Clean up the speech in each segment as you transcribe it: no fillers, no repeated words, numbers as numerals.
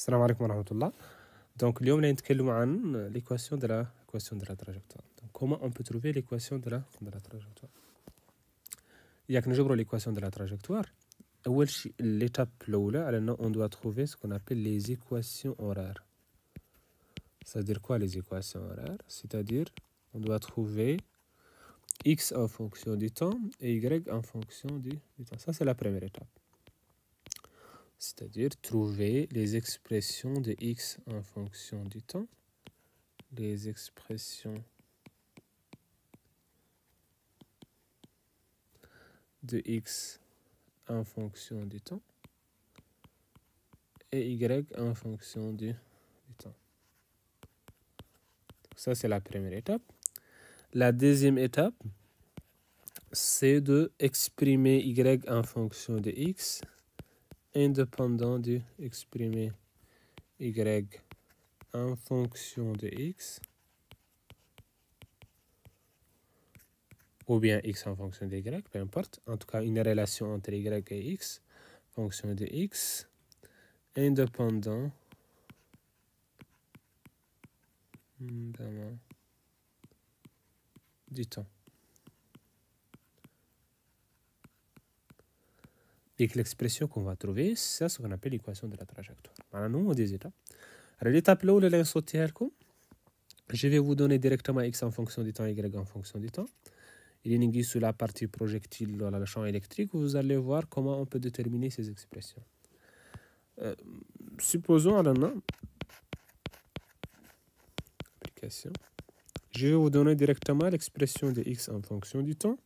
السلام عليكم ورحمة الله. Donc, اليوم نتكلم عن l'équation de la trajectoire. Donc, comment on peut trouver l'équation de la trajectoire. ياك نجبروا l'équation de la trajectoire. أول شيء l'étape الأولى على on doit trouver ce qu'on appelle les équations horaires. C'est-à-dire quoi les équations horaires? C'est-à-dire on doit trouver x en fonction du temps et y en fonction du temps. Ça, c'est la première étape. C'est-à-dire trouver les expressions de x en fonction du temps, les expressions de x en fonction du temps et y en fonction du temps. Ça, c'est la première étape. La deuxième étape, c'est de exprimer y en fonction de x indépendant de exprimer y en fonction de x ou bien x en fonction de y, peu importe. En tout cas, une relation entre y et x, fonction de x, indépendant du temps. Et que l'expression qu'on va trouver, c'est ce qu'on appelle l'équation de la trajectoire. Alors, nous, on a des étapes. Alors, l'étape là où je vais vous donner directement x en fonction du temps, y en fonction du temps. Il est sur la partie projectile, dans le champ électrique, vous allez voir comment on peut déterminer ces expressions. Supposons, alors, application. Je vais vous donner directement l'expression de x en fonction du temps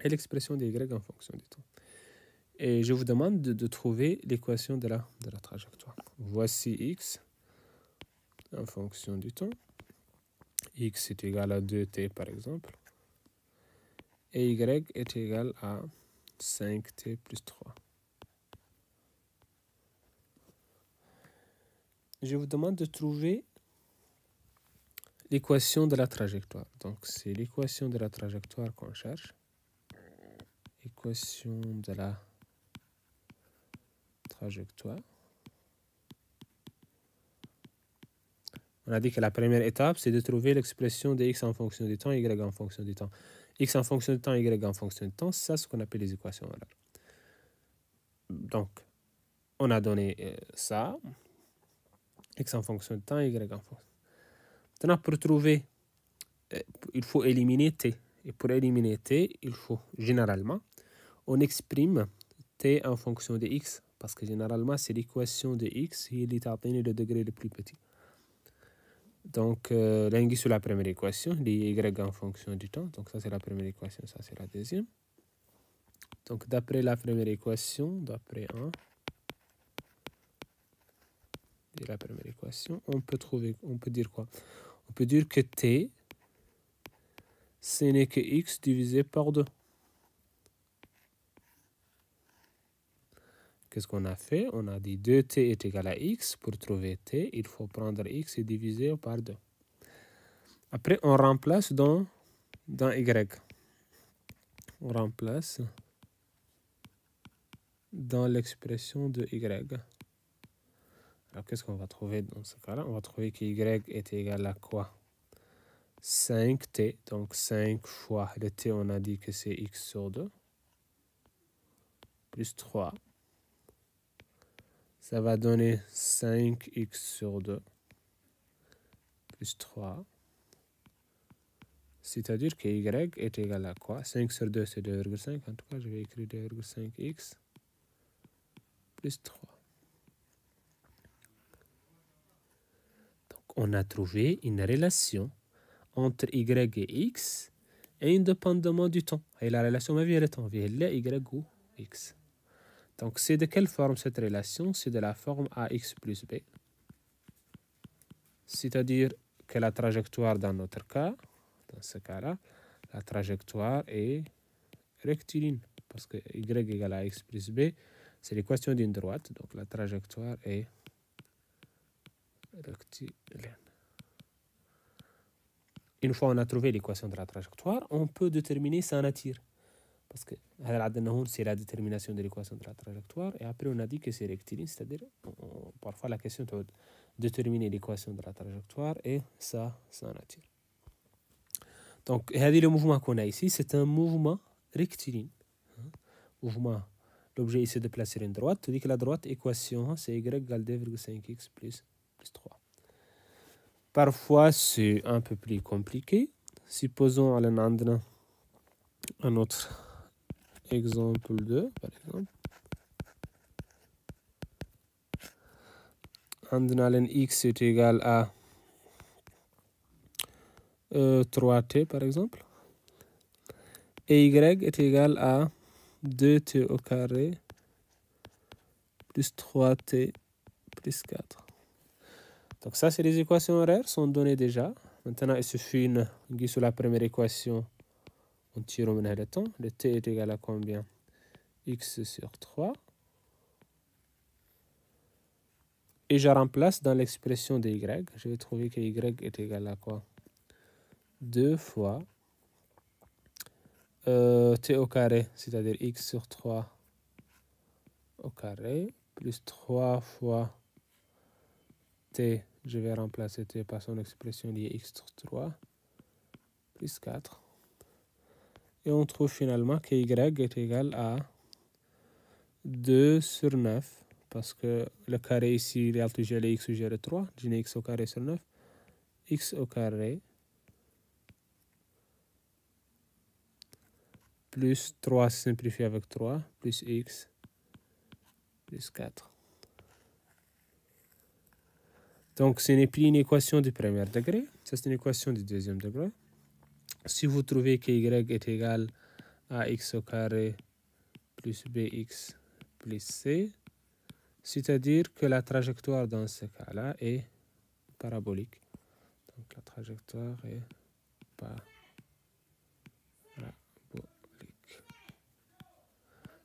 et l'expression de y en fonction du temps. Et je vous demande de trouver l'équation de la trajectoire. Voici x en fonction du temps. X est égal à 2t par exemple. Et y est égal à 5t plus 3. Je vous demande de trouver l'équation de la trajectoire. Donc, c'est l'équation de la trajectoire qu'on cherche. Équation de la trajectoire. On a dit que la première étape, c'est de trouver l'expression de x en fonction du temps, y en fonction du temps. X en fonction du temps, y en fonction du temps, c'est ce qu'on appelle les équations horaires. Donc, on a donné ça. X en fonction du temps, y en fonction. Maintenant, pour trouver, il faut éliminer t. Et pour éliminer t, il faut généralement, on exprime t en fonction de x. Parce que généralement, c'est l'équation de x qui est atteint le degré le plus petit. Donc, l'angle sur la première équation, les y en fonction du temps. Donc, ça, c'est la première équation, ça, c'est la deuxième. Donc, d'après la première équation, d'après 1, et la première équation, on peut dire quoi? On peut dire que t, ce n'est que x divisé par 2. Qu'est-ce qu'on a fait? On a dit 2t est égal à x. Pour trouver t, il faut prendre x et diviser par 2. Après, on remplace dans y. On remplace dans l'expression de y. Alors, qu'est-ce qu'on va trouver dans ce cas-là? On va trouver que y est égal à quoi? 5t. Donc, 5 fois le t, on a dit que c'est x sur 2. Plus 3. Ça va donner 5x sur 2. Plus 3. C'est-à-dire que y est égal à quoi? 5 sur 2, c'est 2,5. En tout cas, je vais écrire 2,5x plus 3. Donc, on a trouvé une relation entre y et x indépendamment du temps. Et la relation ma vie le temps. Y ou x. Donc, c'est de quelle forme cette relation? C'est de la forme ax plus b. C'est-à-dire que la trajectoire dans notre cas, dans ce cas-là, la trajectoire est rectiligne. Parce que y égale à x plus b, c'est l'équation d'une droite. Donc, la trajectoire est rectiligne. Une fois on a trouvé l'équation de la trajectoire, on peut déterminer sa nature. parce que c'est la détermination de l'équation de la trajectoire. Et après, on a dit que c'est rectiligne, c'est-à-dire, parfois la question est de déterminer l'équation de la trajectoire et ça en attire. Donc, le mouvement qu'on a ici, c'est un mouvement rectiligne. Mouvement, l'objet ici de placer une droite. Tu dis que la droite, équation, c'est y égale 2,5x plus 3. Parfois, c'est un peu plus compliqué. Supposons un autre exemple 2, par exemple. X est égal à 3t, par exemple. Et y est égal à 2t au carré plus 3t plus 4. Donc ça, c'est les équations horaires, sont données déjà. Maintenant, il suffit sur la première équation, on tire au le temps. Le t est égal à combien? X sur 3. Et je remplace dans l'expression de y. Je vais trouver que y est égal à quoi? 2 fois t au carré, c'est-à-dire x sur 3 au carré, plus 3 fois t, je vais remplacer t par son expression liée x sur 3, plus 4. Et on trouve finalement que y est égal à 2 sur 9, parce que le carré ici, il est toujours x ou le 3, je n'ai x au carré sur 9, x au carré plus 3 simplifié avec 3, plus x, plus 4. Donc, ce n'est plus une équation du premier degré, c'est une équation du deuxième degré. Si vous trouvez que y est égal à x au carré plus bx plus c, c'est-à-dire que la trajectoire dans ce cas-là est parabolique. Donc, la trajectoire est parabolique.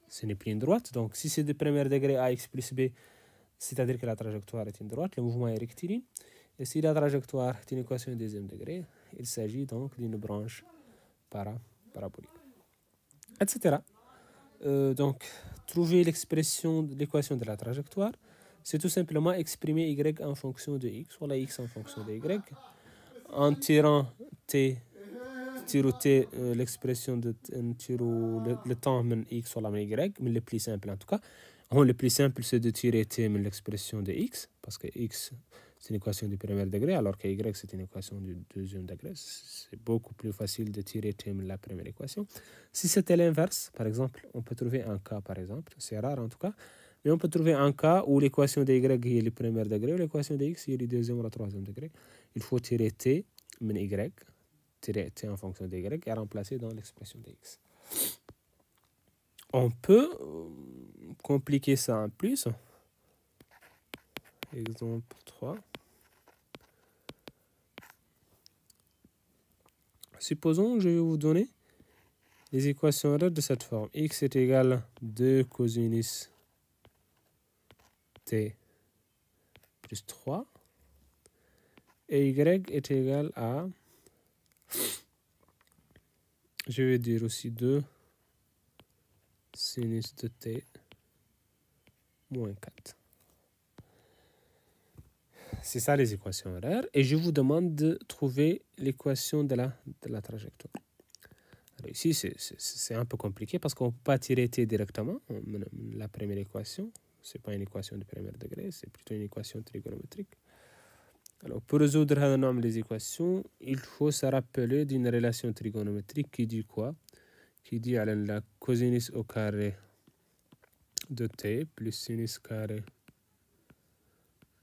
Ce n'est plus une droite. Donc, si c'est du premier degré ax plus b, c'est-à-dire que la trajectoire est une droite, le mouvement est rectiligne. Et si la trajectoire est une équation de deuxième degré, il s'agit donc d'une branche parabolique, etc. Donc, trouver l'expression de l'équation de la trajectoire, c'est tout simplement exprimer y en fonction de x, ou la x en fonction de y, en tirant l'expression de le temps من x ولا من y, mais le plus simple en tout cas. Le plus simple, c'est de tirer t من l'expression de x, parce que x, c'est une équation du premier degré, alors que y, c'est une équation du deuxième degré. C'est beaucoup plus facile de tirer t من la première équation. Si c'était l'inverse, par exemple, on peut trouver un cas, par exemple, c'est rare en tout cas, mais on peut trouver un cas où l'équation de y est le premier degré, ou l'équation de x est le deuxième ou le troisième degré. Il faut tirer t من y, tirer t en fonction de y et remplacer dans l'expression de x. On peut compliquer ça en plus. Exemple 3. Supposons que je vais vous donner les équations horaires de cette forme. X est égal à 2 cosinus t plus 3. Et y est égal à, je vais dire aussi 2 sinus de t moins 4. C'est ça les équations horaires. Et je vous demande de trouver l'équation de la trajectoire. Alors ici, c'est un peu compliqué parce qu'on ne peut pas tirer t directement. La première équation, ce n'est pas une équation de premier degré, c'est plutôt une équation trigonométrique. Alors, pour résoudre les équations, il faut se rappeler d'une relation trigonométrique qui dit quoi? Qui dit la cosinus au carré de t plus sinus carré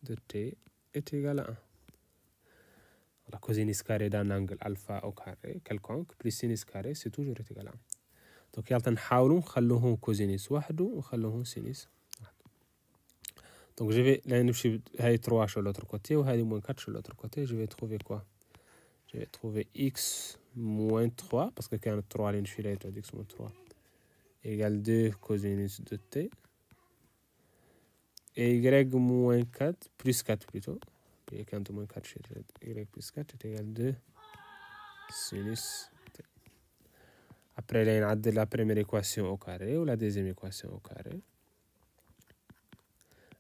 de t est égal à 1. La cosinus carré d'un angle alpha au carré quelconque plus sinus carré, c'est toujours égal à 1. Donc, نحاولوا نخلوهم cosinus وحده ونخلوهم sinus. Donc, je vais là 3 sur l'autre côté ou moins 4 sur l'autre côté. Je vais trouver quoi? Je vais trouver x moins 3, parce que quand on a 3 lignes filées, x moins 3 égale 2 cosinus de t. Et y moins 4, plus 4 plutôt. Et quand on a moins 4 chez y plus 4 est égal à 2 sinus t. Après, là, on a la première équation au carré ou la deuxième équation au carré.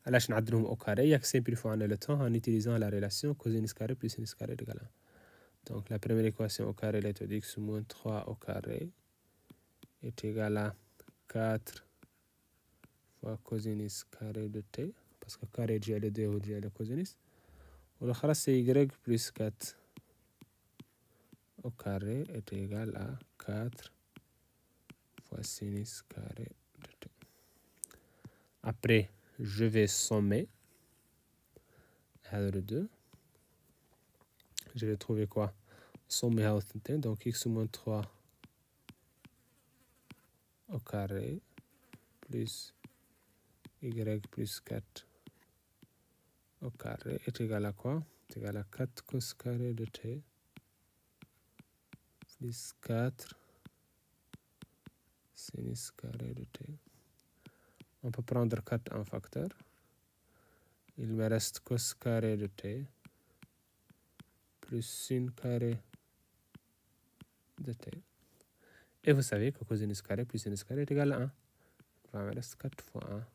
Alors, on a au carré, il y a que simplifier le temps en utilisant la relation cosinus carré plus sinus carré égale 1. Donc, la première équation au carré, là, est x moins 3 au carré est égal à 4 fois cosinus carré de t, parce que carré est le 2 ou le cosinus. Ou l'autre, c'est y plus 4 au carré est égal à 4 fois sinus carré de t. Après, je vais sommer le 2. Je vais trouver quoi? Sommer à t, donc x moins 3 au carré plus y plus 4 au carré est égal à quoi? C'est égal à 4 cos carré de t plus 4 sinus carré de t. On peut prendre 4 en facteur. Il me reste cos carré de t plus sin carré de t. Et vous savez que cosinus carré plus sinus carré est égal à 1. Il me reste 4 fois 1.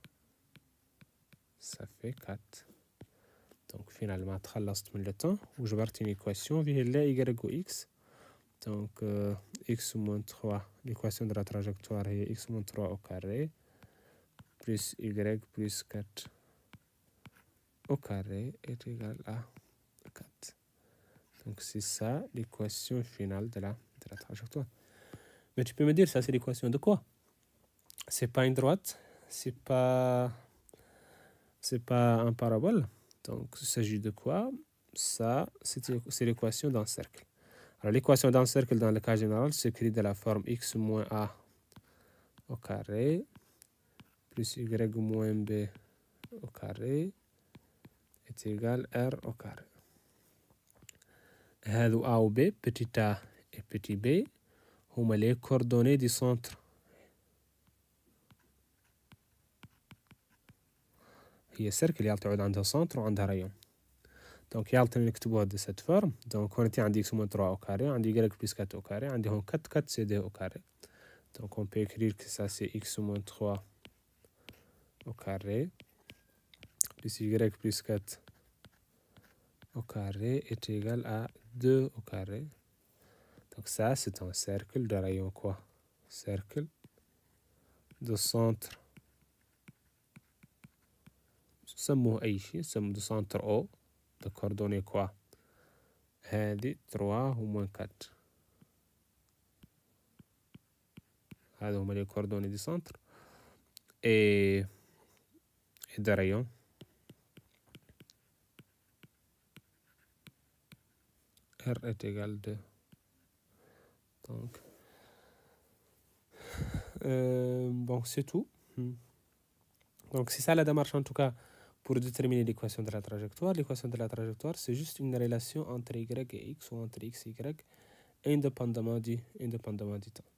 Ça fait 4. Donc finalement, خلصت من le temps وجبرت une équation فيها لا y ou x. Donc x moins 3, l'équation de la trajectoire est x moins 3 au carré plus y plus 4 au carré est égal à 4. Donc c'est ça l'équation finale de la trajectoire. Mais tu peux me dire, ça c'est l'équation de quoi? C'est pas une droite, c'est pas un parabole. Donc il s'agit de quoi? Ça, c'est l'équation d'un cercle. Alors l'équation d'un cercle dans le cas général s'écrit de la forme x moins a au carré plus y moins b au carré est égal à r au carré. هذو a ou b, petit a et petit b هما les coordonnées du centre. هي cercle يعتمد عندها centre وعندها rayon. Donc يعطينا نكتبوها de cette forme. Donc on était عندي x moins 3 au carré, عندي y plus 4 au carré, عندي هون 4 c'est 2 au carré. Donc on peut écrire que ça c'est x moins 3 au carré plus y plus 4 au carré est égal à 2 au carré. Donc ça c'est un cercle de rayon quoi? Cercle de centre. سموه أي شيء، سموه de centre O de coordonnées quoi؟ هذه 3 و moins 4. هذا هما les coordonnées du centre et de rayon. R est égal à 2. Donc, bon, c'est tout. Donc, c'est ça la démarche en tout cas pour déterminer l'équation de la trajectoire. L'équation de la trajectoire, c'est juste une relation entre y et x ou entre x et y indépendamment du temps.